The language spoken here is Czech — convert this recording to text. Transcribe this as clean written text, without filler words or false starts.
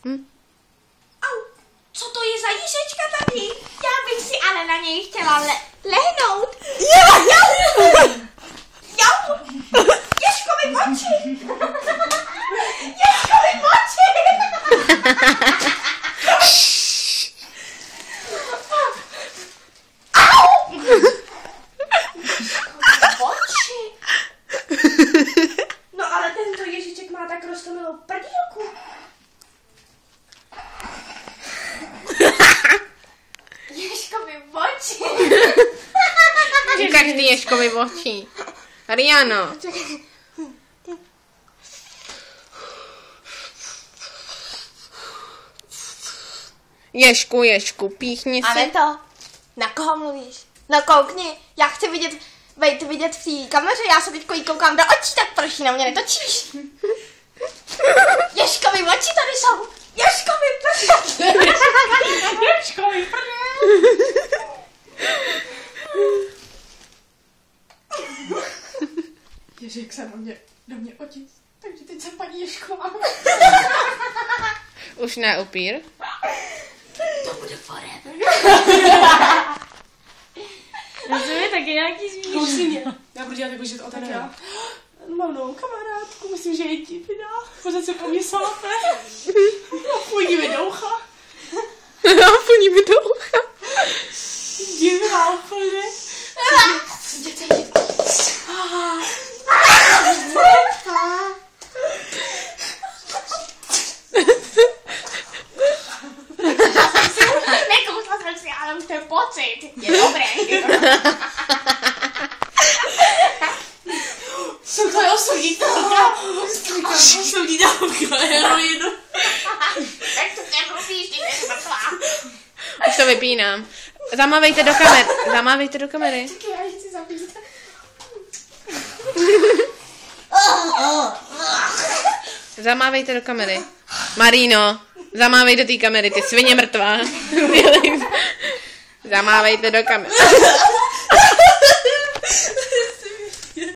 Au, co to je za jížečka tady? Já bych si ale na něj chtěla lehnout. Jau! Ježkovi oči! Ježkovi oči! Au! Oči! No ale tento Ježíček má tak roztomilou prdílku. Ježkovi oči! Každý Ježkovi oči. Ariano. Ježku, píchni si. Ale to, na koho mluvíš? No koukni, já chci vidět v té kameře, já se teďko jí koukám do očí, tak proč na mě netočíš? Ježkovi oči tady jsou! Ježkovi prdel! Ježkovi prdel! Ježek se do mě otis, takže teď jsem paní Ježková. Už ne upír. To bude forever. To je taky nějaký zvíře. Musím mě. Já budu dělat jako, že to tak já. Mám novou kamarádku, myslím, že je divná. Pořád se po mě sápe. Funí mi do ucha. Funí mi do ucha. Divná úplně. Nekousla jsem si, ale už ten pocit je dobrý. Co to je osudítelka? Osudítelka, heroinu. Tak to nemluvíš, ty jsi mrtvá. Už to vypínám. Zamávejte do kamery. Zamávejte do kamery. Tak já ji chci zabít. Zamávejte do kamery. Marino, zamávej do té kamery, ty svině mrtvá. Zamávejte do kamery.